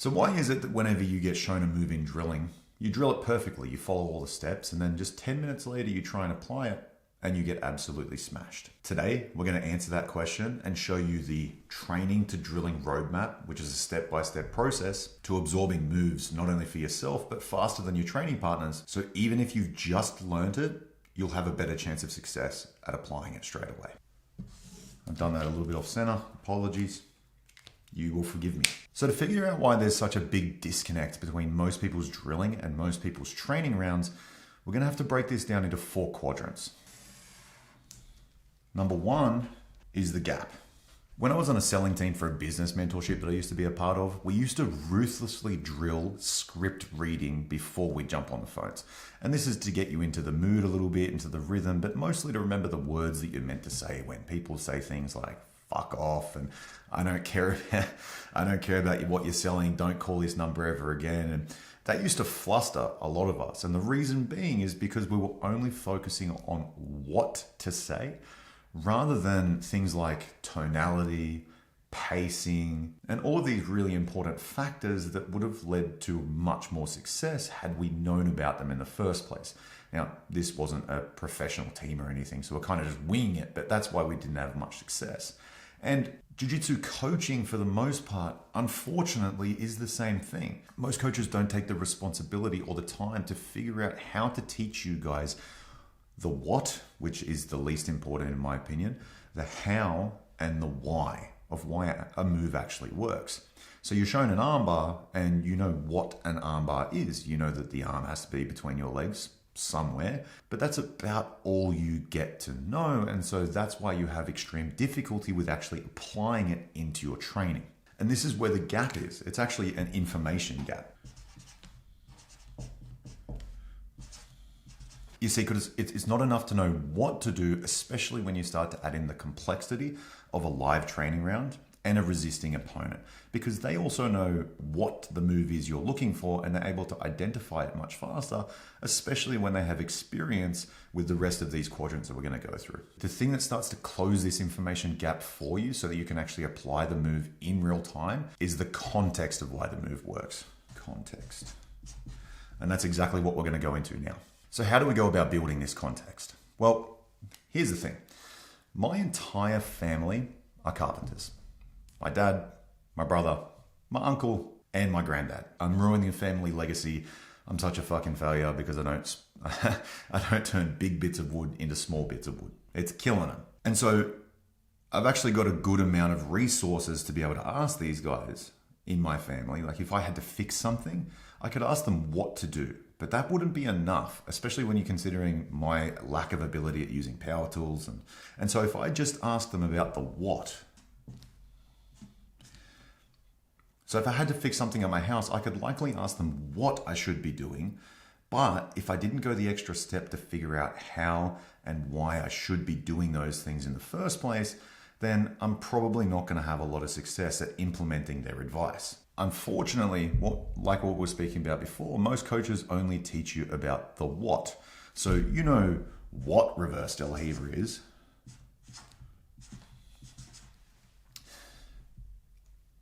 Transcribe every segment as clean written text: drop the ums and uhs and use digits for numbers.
So why is it that whenever you get shown a move in drilling, you drill it perfectly, you follow all the steps, and then just 10 minutes later you try and apply it and you get absolutely smashed? Today, we're going to answer that question and show you the training to drilling roadmap, which is a step-by-step process to absorbing moves, not only for yourself, but faster than your training partners. So even if you've just learned it, you'll have a better chance of success at applying it straight away. I've done that a little bit off center. Apologies. You will forgive me. So to figure out why there's such a big disconnect between most people's drilling and most people's training rounds, we're going to have to break this down into 4 quadrants. Number 1 is the gap. When I was on a selling team for a business mentorship that I used to be a part of, we used to ruthlessly drill script reading before we jump on the phones. And this is to get you into the mood a little bit, into the rhythm, but mostly to remember the words that you're meant to say when people say things like fuck off and I don't care about what you're selling, don't call this number ever again. And that used to fluster a lot of us. And the reason being is because we were only focusing on what to say rather than things like tonality, pacing, and all of these really important factors that would have led to much more success had we known about them in the first place. Now, this wasn't a professional team or anything, so we're kind of just winging it, but that's why we didn't have much success. And Jiu-Jitsu coaching, for the most part, unfortunately, is the same thing. Most coaches don't take the responsibility or the time to figure out how to teach you guys the what, which is the least important in my opinion, the how and the why of why a move actually works. So you're shown an armbar and you know what an armbar is. You know that the arm has to be between your legs somewhere, but that's about all you get to know. And so that's why you have extreme difficulty with actually applying it into your training. And this is where the gap is. It's actually an information gap. You see, because it's not enough to know what to do, especially when you start to add in the complexity of a live training round and a resisting opponent, because they also know what the move is you're looking for and they're able to identify it much faster, especially when they have experience with the rest of these quadrants that we're going to go through. The thing that starts to close this information gap for you so that you can actually apply the move in real time is the context of why the move works. Context. And that's exactly what we're going to go into now. So how do we go about building this context? Well, here's the thing. My entire family are carpenters. My dad, my brother, my uncle, and my granddad. I'm ruining a family legacy. I'm such a fucking failure because I don't turn big bits of wood into small bits of wood. It's killing them. And so I've actually got a good amount of resources to be able to ask these guys in my family. Like if I had to fix something, I could ask them what to do. But that wouldn't be enough, especially when you're considering my lack of ability at using power tools. And so if I just asked them about the what, so if I had to fix something at my house, I could likely ask them what I should be doing. But if I didn't go the extra step to figure out how and why I should be doing those things in the first place, then I'm probably not going to have a lot of success at implementing their advice. Unfortunately, like what we were speaking about before, most coaches only teach you about the what. So you know what reverse del heaver is.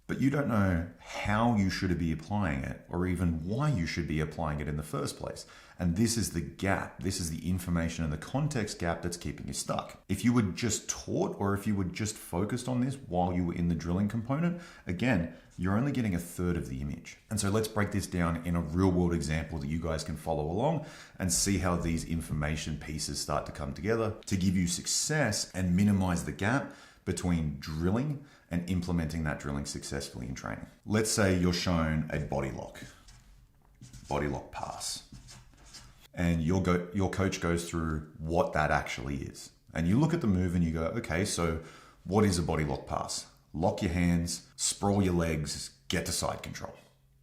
But you don't know how you should be applying it or even why you should be applying it in the first place. And this is the gap. This is the information and the context gap that's keeping you stuck. If you were just taught or if you were just focused on this while you were in the drilling component, again, you're only getting a third of the image. And so let's break this down in a real world example that you guys can follow along and see how these information pieces start to come together to give you success and minimize the gap between drilling and implementing that drilling successfully in training. Let's say you're shown a body lock pass, and your coach goes through what that actually is. And you look at the move and you go, okay, so what is a body lock pass? Lock your hands, sprawl your legs, get to side control.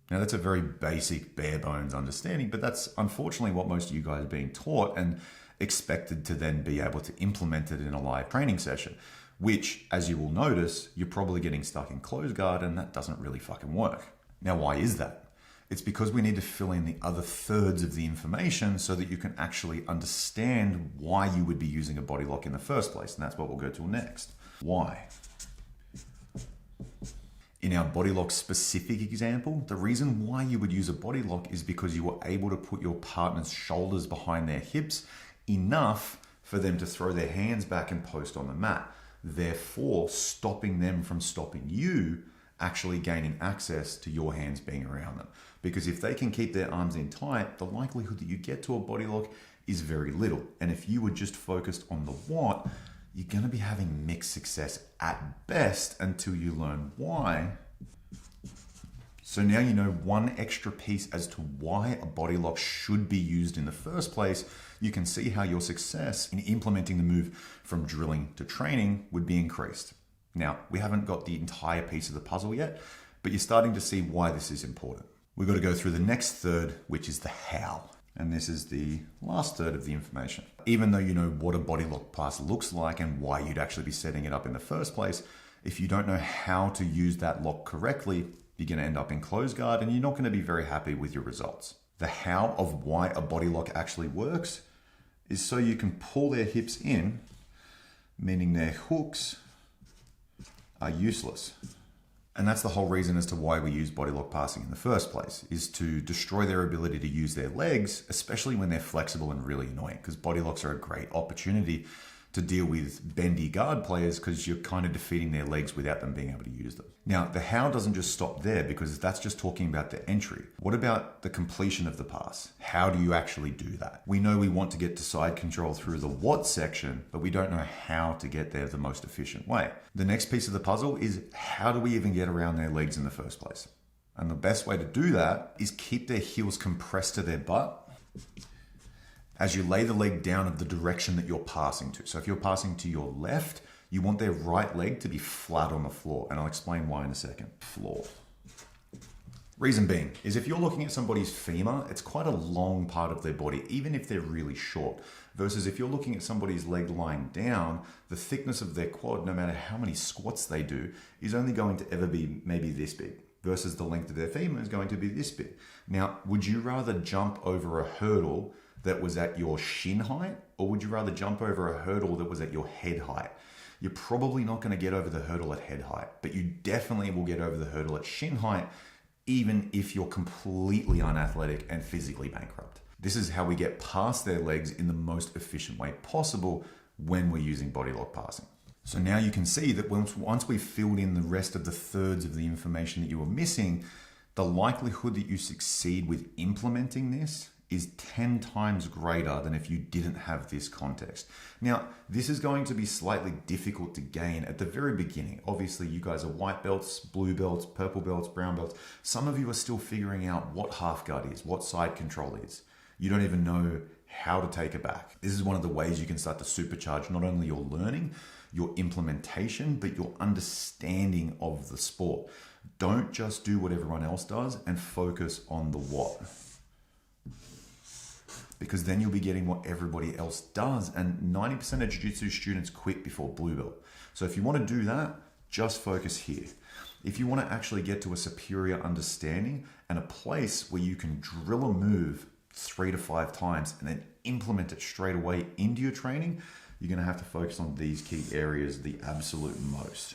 Now that's a very basic, bare bones understanding, but that's unfortunately what most of you guys are being taught and expected to then be able to implement it in a live training session, which, as you will notice, you're probably getting stuck in close guard and that doesn't really fucking work. Now, why is that? It's because we need to fill in the other thirds of the information so that you can actually understand why you would be using a body lock in the first place. And that's what we'll go to next. Why? In our body lock specific example, the reason why you would use a body lock is because you were able to put your partner's shoulders behind their hips enough for them to throw their hands back and post on the mat, therefore stopping them from stopping you actually gaining access to your hands being around them. Because if they can keep their arms in tight, the likelihood that you get to a body lock is very little. And if you were just focused on the what, you're going to be having mixed success at best until you learn why. So now you know one extra piece as to why a body lock should be used in the first place. You can see how your success in implementing the move from drilling to training would be increased. Now, we haven't got the entire piece of the puzzle yet, but you're starting to see why this is important. We've got to go through the next third, which is the how. And this is the last third of the information. Even though you know what a body lock pass looks like and why you'd actually be setting it up in the first place, if you don't know how to use that lock correctly, you're going to end up in close guard and you're not going to be very happy with your results. The how of why a body lock actually works is so you can pull their hips in, meaning their hooks are useless. And that's the whole reason as to why we use body lock passing in the first place, is to destroy their ability to use their legs, especially when they're flexible and really annoying, because body locks are a great opportunity to deal with bendy guard players because you're kind of defeating their legs without them being able to use them. Now, the how doesn't just stop there because that's just talking about the entry. What about the completion of the pass? How do you actually do that? We know we want to get to side control through the what section, but we don't know how to get there the most efficient way. The next piece of the puzzle is how do we even get around their legs in the first place? And the best way to do that is keep their heels compressed to their butt as you lay the leg down of the direction that you're passing to. So if you're passing to your left, you want their right leg to be flat on the floor. And I'll explain why in a second. Floor. Reason being is if you're looking at somebody's femur, it's quite a long part of their body, even if they're really short. Versus if you're looking at somebody's leg lying down, the thickness of their quad, no matter how many squats they do, is only going to ever be maybe this big. Versus the length of their femur is going to be this big. Now, would you rather jump over a hurdle that was at your shin height, or would you rather jump over a hurdle that was at your head height? You're probably not going to get over the hurdle at head height, but you definitely will get over the hurdle at shin height, even if you're completely unathletic and physically bankrupt. This is how we get past their legs in the most efficient way possible when we're using body lock passing. So now you can see that once we've filled in the rest of the thirds of the information that you were missing, the likelihood that you succeed with implementing this is 10 times greater than if you didn't have this context. Now, this is going to be slightly difficult to gain at the very beginning. Obviously, you guys are white belts, blue belts, purple belts, brown belts. Some of you are still figuring out what half guard is, what side control is. You don't even know how to take it back. This is one of the ways you can start to supercharge not only your learning, your implementation, but your understanding of the sport. Don't just do what everyone else does and focus on the what. Because then you'll be getting what everybody else does. And 90% of Jiu-Jitsu students quit before blue belt. So if you want to do that, just focus here. If you want to actually get to a superior understanding and a place where you can drill a move 3 to 5 times and then implement it straight away into your training, you're going to have to focus on these key areas the absolute most.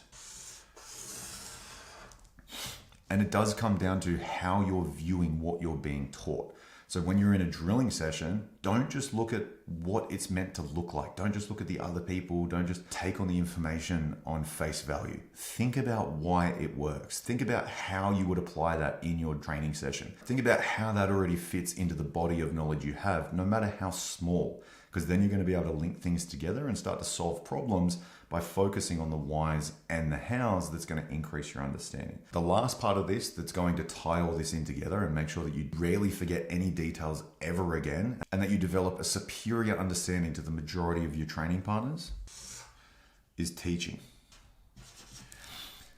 And it does come down to how you're viewing what you're being taught. So when you're in a drilling session, don't just look at what it's meant to look like. Don't just look at the other people. Don't just take on the information on face value. Think about why it works. Think about how you would apply that in your training session. Think about how that already fits into the body of knowledge you have, no matter how small, because then you're going to be able to link things together and start to solve problems by focusing on the whys and the hows. That's going to increase your understanding. The last part of this that's going to tie all this in together and make sure that you rarely forget any details ever again, and that you develop a superior understanding to the majority of your training partners, is teaching.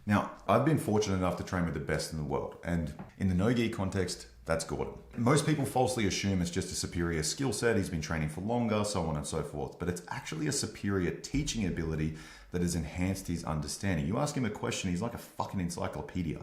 Now, I've been fortunate enough to train with the best in the world, and in the no-gi context, that's Gordon. Most people falsely assume it's just a superior skill set, he's been training for longer, so on and so forth, but it's actually a superior teaching ability that has enhanced his understanding. You ask him a question, he's like a fucking encyclopedia.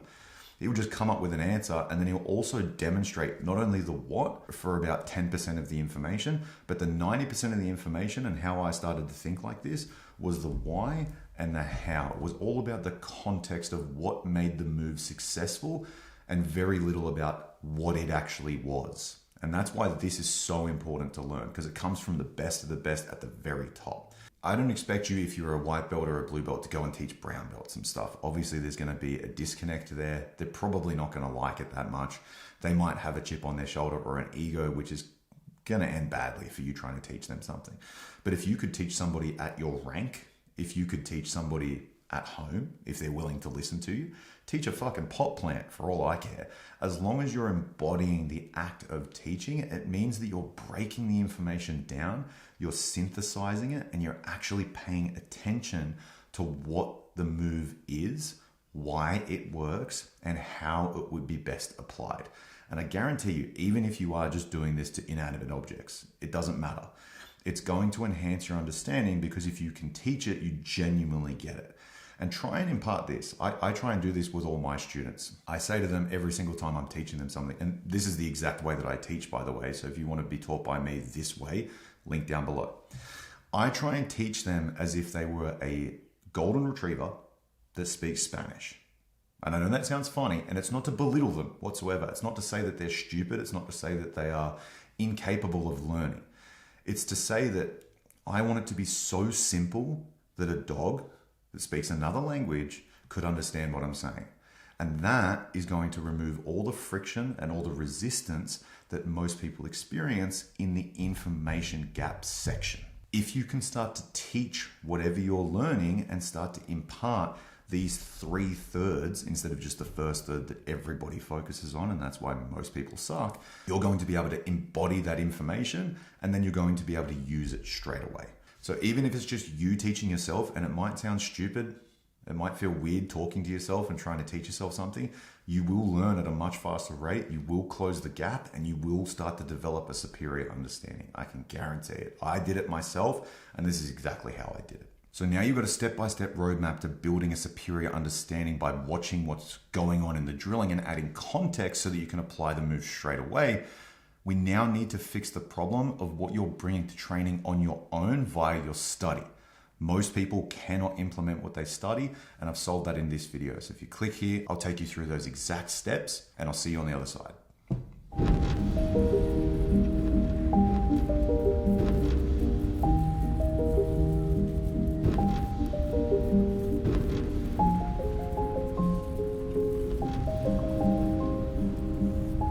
He'll just come up with an answer, and then he'll also demonstrate not only the what for about 10% of the information, but the 90% of the information. And how I started to think like this was the why and the how. It was all about the context of what made the move successful and very little about what it actually was. And that's why this is so important to learn, because it comes from the best of the best at the very top. I don't expect you, if you're a white belt or a blue belt, to go and teach brown belts and stuff. Obviously, there's going to be a disconnect there. They're probably not going to like it that much. They might have a chip on their shoulder or an ego, which is going to end badly for you trying to teach them something. But if you could teach somebody at your rank, if you could teach somebody at home, if they're willing to listen to you, teach a fucking pot plant for all I care. As long as you're embodying the act of teaching, it means that you're breaking the information down, you're synthesizing it, and you're actually paying attention to what the move is, why it works, and how it would be best applied. And I guarantee you, even if you are just doing this to inanimate objects, it doesn't matter. It's going to enhance your understanding, because if you can teach it, you genuinely get it. And try and impart this. I try and do this with all my students. I say to them every single time I'm teaching them something, and this is the exact way that I teach, by the way. So if you want to be taught by me this way, link down below. I try and teach them as if they were a golden retriever that speaks Spanish. And I know that sounds funny, and it's not to belittle them whatsoever. It's not to say that they're stupid. It's not to say that they are incapable of learning. It's to say that I want it to be so simple that a dog that speaks another language could understand what I'm saying. And that is going to remove all the friction and all the resistance that most people experience in the information gap section. If you can start to teach whatever you're learning and start to impart these 3/3 instead of just the first third that everybody focuses on, and that's why most people suck, you're going to be able to embody that information, and then you're going to be able to use it straight away. So even if it's just you teaching yourself, and it might sound stupid, it might feel weird talking to yourself and trying to teach yourself something, you will learn at a much faster rate, you will close the gap, and you will start to develop a superior understanding. I can guarantee it. I did it myself, and this is exactly how I did it. So now you've got a step-by-step roadmap to building a superior understanding by watching what's going on in the drilling and adding context so that you can apply the move straight away. We now need to fix the problem of what you're bringing to training on your own via your study. Most people cannot implement what they study, and I've solved that in this video. So if you click here, I'll take you through those exact steps, and I'll see you on the other side.